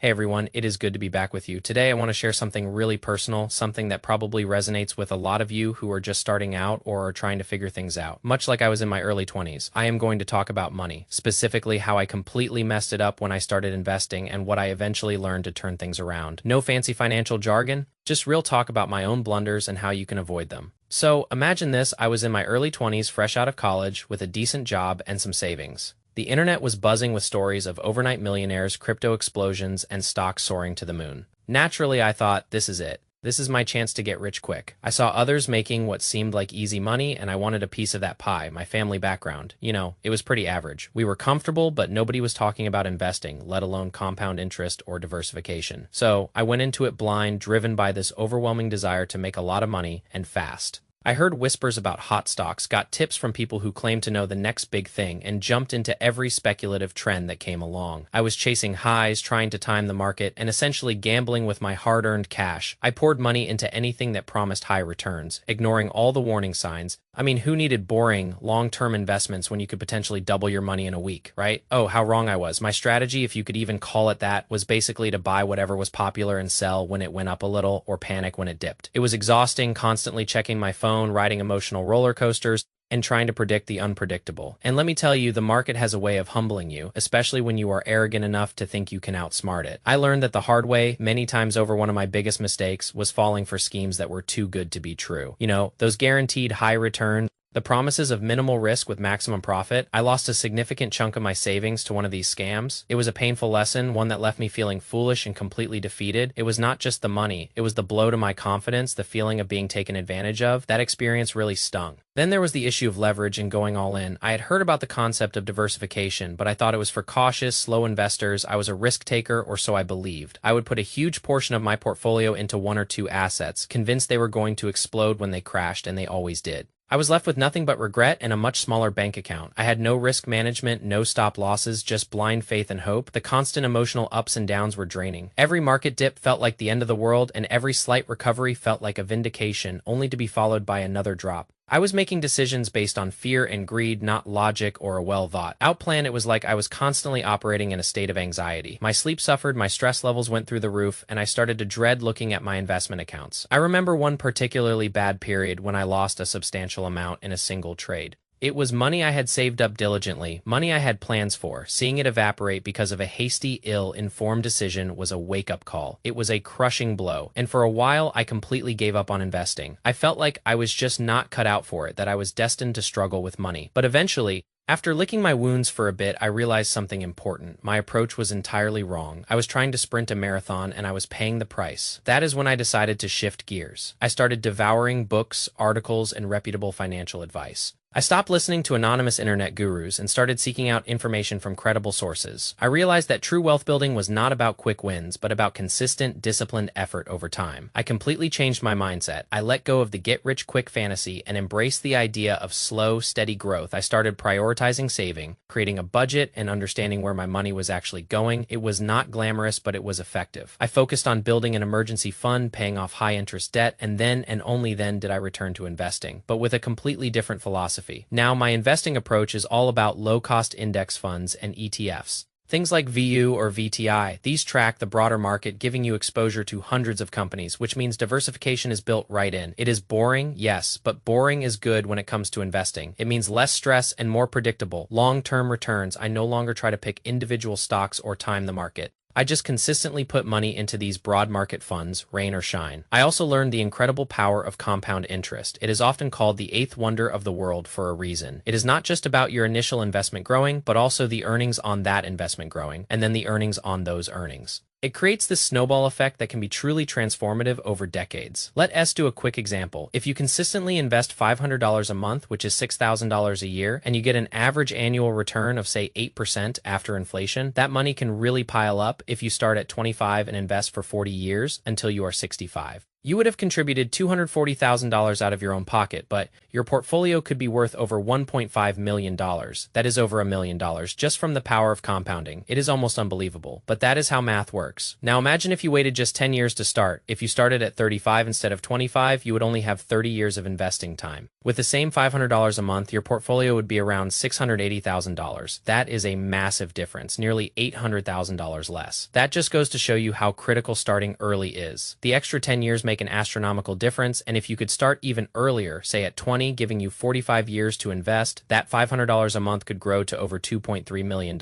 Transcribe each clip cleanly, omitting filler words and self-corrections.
Hey everyone, it is good to be back with you. Today I want to share something really personal, something that probably resonates with a lot of you who are just starting out or are trying to figure things out. Much like I was in my early 20s, I am going to talk about money, specifically how I completely messed it up when I started investing and what I eventually learned to turn things around. No fancy financial jargon, just real talk about my own blunders and how you can avoid them. So imagine this, I was in my early 20s, fresh out of college, with a decent job and some savings. The internet was buzzing with stories of overnight millionaires, crypto explosions, and stocks soaring to the moon. Naturally, I thought, this is it. This is my chance to get rich quick. I saw others making what seemed like easy money, and I wanted a piece of that pie. My family background, it was pretty average. We were comfortable, but nobody was talking about investing, let alone compound interest or diversification. So I went into it blind, driven by this overwhelming desire to make a lot of money, and fast. I heard whispers about hot stocks, got tips from people who claimed to know the next big thing, and jumped into every speculative trend that came along. I was chasing highs, trying to time the market, and essentially gambling with my hard-earned cash. I poured money into anything that promised high returns, ignoring all the warning signs. I mean, who needed boring, long-term investments when you could potentially double your money in a week, right? Oh, how wrong I was. My strategy, if you could even call it that, was basically to buy whatever was popular and sell when it went up a little, or panic when it dipped. It was exhausting, constantly checking my phone, riding emotional roller coasters, and trying to predict the unpredictable. And let me tell you, the market has a way of humbling you, especially when you are arrogant enough to think you can outsmart it. I learned that the hard way, many times over. One of my biggest mistakes was falling for schemes that were too good to be true. Those guaranteed high returns, the promises of minimal risk with maximum profit. I lost a significant chunk of my savings to one of these scams. It was a painful lesson, one that left me feeling foolish and completely defeated. It was not just the money, it was the blow to my confidence, the feeling of being taken advantage of. That experience really stung. Then there was the issue of leverage and going all in. I had heard about the concept of diversification, but I thought it was for cautious, slow investors. I was a risk taker, or so I believed. I would put a huge portion of my portfolio into one or two assets, convinced they were going to explode when they crashed, and they always did. I was left with nothing but regret and a much smaller bank account. I had no risk management, no stop losses, just blind faith and hope. The constant emotional ups and downs were draining. Every market dip felt like the end of the world, and every slight recovery felt like a vindication, only to be followed by another drop. I was making decisions based on fear and greed, not logic or a well-thought-out plan. It was like I was constantly operating in a state of anxiety. My sleep suffered, my stress levels went through the roof, and I started to dread looking at my investment accounts. I remember one particularly bad period when I lost a substantial amount in a single trade. It was money I had saved up diligently, money I had plans for. Seeing it evaporate because of a hasty, ill-informed decision was a wake-up call. It was a crushing blow, and for a while I completely gave up on investing. I felt like I was just not cut out for it, that I was destined to struggle with money. But eventually, after licking my wounds for a bit, I realized something important. My approach was entirely wrong. I was trying to sprint a marathon, and I was paying the price. That is when I decided to shift gears. I started devouring books, articles, and reputable financial advice. I stopped listening to anonymous internet gurus and started seeking out information from credible sources. I realized that true wealth building was not about quick wins, but about consistent, disciplined effort over time. I completely changed my mindset. I let go of the get-rich-quick fantasy and embraced the idea of slow, steady growth. I started prioritizing saving, creating a budget, and understanding where my money was actually going. It was not glamorous, but it was effective. I focused on building an emergency fund, paying off high-interest debt, and then and only then did I return to investing, but with a completely different philosophy. Now, my investing approach is all about low-cost index funds and ETFs. Things like VU or VTI, these track the broader market, giving you exposure to hundreds of companies, which means diversification is built right in. It is boring, yes, but boring is good when it comes to investing. It means less stress and more predictable, long-term returns. I no longer try to pick individual stocks or time the market. I just consistently put money into these broad market funds, rain or shine. I also learned the incredible power of compound interest. It is often called the eighth wonder of the world for a reason. It is not just about your initial investment growing, but also the earnings on that investment growing, and then the earnings on those earnings. It creates this snowball effect that can be truly transformative over decades. Let us do a quick example. If you consistently invest $500 a month, which is $6,000 a year, and you get an average annual return of, say, 8% after inflation, that money can really pile up if you start at 25 and invest for 40 years until you are 65. You would have contributed $240,000 out of your own pocket, but your portfolio could be worth over $1.5 million. That is over $1 million just from the power of compounding. It is almost unbelievable, but that is how math works. Now imagine if you waited just 10 years to start. If you started at 35 instead of 25, you would only have 30 years of investing time. With the same $500 a month, your portfolio would be around $680,000. That is a massive difference, nearly $800,000 less. That just goes to show you how critical starting early is. The extra 10 years make an astronomical difference, and if you could start even earlier, say at 20, giving you 45 years to invest, that $500 a month could grow to over $2.3 million.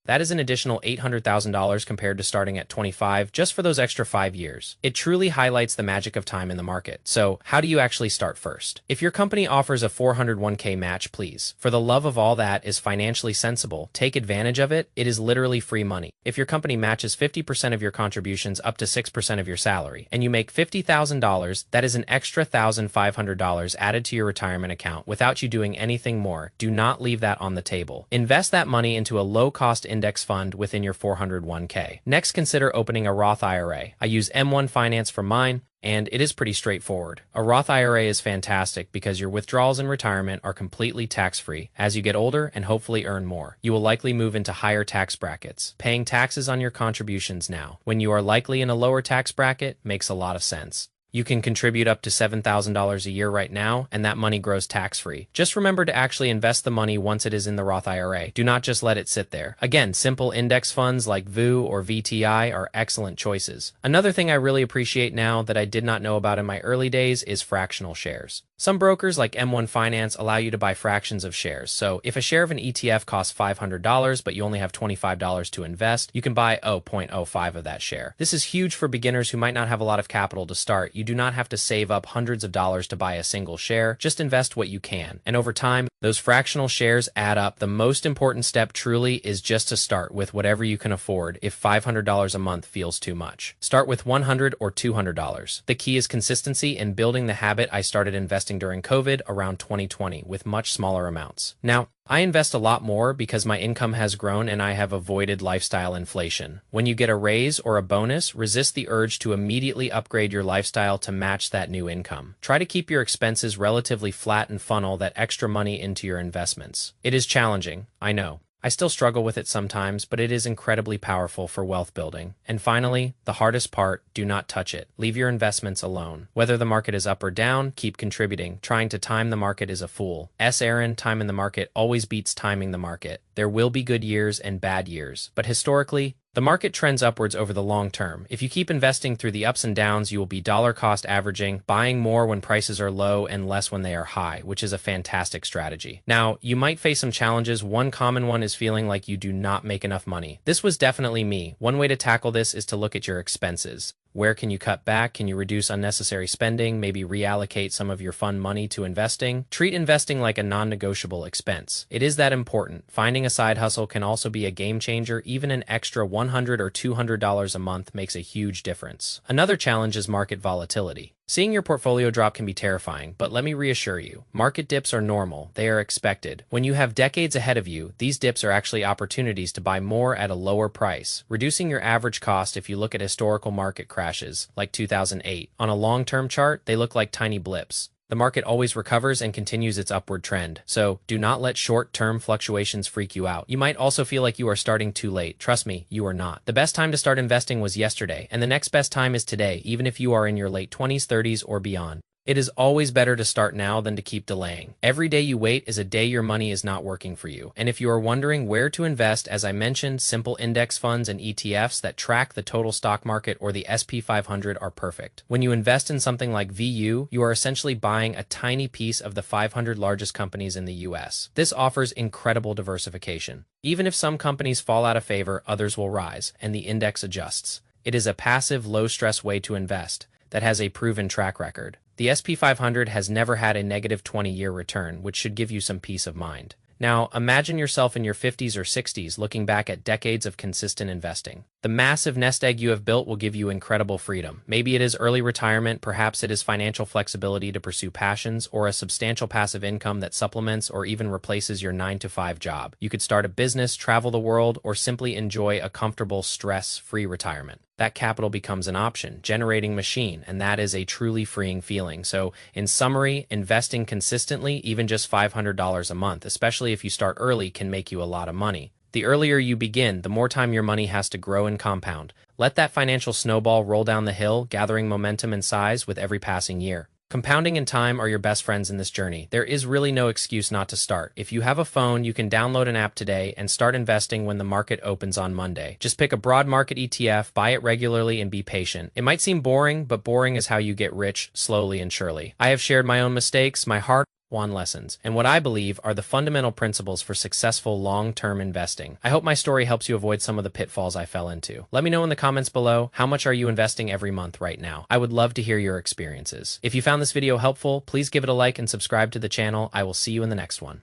That is an additional $800,000 compared to starting at 25 just for those extra 5 years. It truly highlights the magic of time in the market. So, how do you actually start first? If your company offers a 401k match, please, for the love of all that is financially sensible, take advantage of it. It is literally free money. If your company matches 50% of your contributions up to 6% of your salary, and you make $50,000, that is an extra $1,500 added to your retirement account without you doing anything more. Do not leave that on the table. Invest that money into a low-cost index fund within your 401k. Next, consider opening a Roth IRA. I use M1 Finance for mine, and it is pretty straightforward. A Roth IRA is fantastic because your withdrawals in retirement are completely tax-free. As you get older and hopefully earn more, you will likely move into higher tax brackets. Paying taxes on your contributions now, when you are likely in a lower tax bracket, makes a lot of sense. You can contribute up to $7,000 a year right now, and that money grows tax-free. Just remember to actually invest the money once it is in the Roth IRA. Do not just let it sit there. Again, simple index funds like VU or VTI are excellent choices. Another thing I really appreciate now that I did not know about in my early days is fractional shares. Some brokers like M1 Finance allow you to buy fractions of shares. So if a share of an ETF costs $500, but you only have $25 to invest, you can buy 0.05 of that share. This is huge for beginners who might not have a lot of capital to start. You do not have to save up hundreds of dollars to buy a single share. Just invest what you can. And over time, those fractional shares add up. The most important step truly is just to start with whatever you can afford if $500 a month feels too much. Start with $100 or $200. The key is consistency and building the habit. I started investing during COVID around 2020 with much smaller amounts. Now, I invest a lot more because my income has grown and I have avoided lifestyle inflation. When you get a raise or a bonus, resist the urge to immediately upgrade your lifestyle to match that new income. Try to keep your expenses relatively flat and funnel that extra money into your investments. It is challenging, I know. I still struggle with it sometimes, but it is incredibly powerful for wealth building. And finally, the hardest part, do not touch it. Leave your investments alone. Whether the market is up or down, keep contributing. Trying to time the market is a fool. Aaron, time in the market always beats timing the market. There will be good years and bad years, but historically, the market trends upwards over the long term. If you keep investing through the ups and downs, you will be dollar cost averaging, buying more when prices are low and less when they are high, which is a fantastic strategy. Now, you might face some challenges. One common one is feeling like you do not make enough money. This was definitely me. One way to tackle this is to look at your expenses. Where can you cut back? Can you reduce unnecessary spending? Maybe reallocate some of your fun money to investing? Treat investing like a non-negotiable expense. It is that important. Finding a side hustle can also be a game changer. Even an extra $100 or $200 a month makes a huge difference. Another challenge is market volatility. Seeing your portfolio drop can be terrifying, but let me reassure you, market dips are normal. They are expected. When you have decades ahead of you, these dips are actually opportunities to buy more at a lower price, reducing your average cost. If you look at historical market crashes, like 2008, on a long-term chart, they look like tiny blips. The market always recovers and continues its upward trend, so do not let short-term fluctuations freak you out. You might also feel like you are starting too late. Trust me, you are not. The best time to start investing was yesterday, and the next best time is today, even if you are in your late 20s, 30s, or beyond. It is always better to start now than to keep delaying. Every day you wait is a day your money is not working for you. And if you are wondering where to invest, as I mentioned, simple index funds and ETFs that track the total stock market or the SP 500 are perfect. When you invest in something like VU, you are essentially buying a tiny piece of the 500 largest companies in the US. This offers incredible diversification. Even if some companies fall out of favor, others will rise, and the index adjusts. It is a passive, low-stress way to invest that has a proven track record. The SP 500 has never had a negative 20-year return, which should give you some peace of mind. Now, imagine yourself in your 50s or 60s looking back at decades of consistent investing. The The massive nest egg you have built will give you incredible freedom. Maybe it is early retirement, perhaps it is financial flexibility to pursue passions, or a substantial passive income that supplements or even replaces your 9-to-5 job. You could start a business, travel the world, or simply enjoy a comfortable, stress-free retirement. That capital becomes an option, generating machine, and that is a truly freeing feeling. So, in summary, investing consistently, even just $500 a month, especially if you start early, can make you a lot of money. The earlier you begin, the more time your money has to grow and compound. Let that financial snowball roll down the hill, gathering momentum and size with every passing year. Compounding and time are your best friends in this journey. There is really no excuse not to start. If you have a phone, you can download an app today and start investing when the market opens on Monday. Just pick a broad market ETF, buy it regularly, and be patient. It might seem boring, but boring is how you get rich, slowly and surely. I have shared my own mistakes, my hard-won lessons, and what I believe are the fundamental principles for successful long-term investing. I hope my story helps you avoid some of the pitfalls I fell into. Let me know in the comments below, how much are you investing every month right now? I would love to hear your experiences. If you found this video helpful, please give it a like and subscribe to the channel. I will see you in the next one.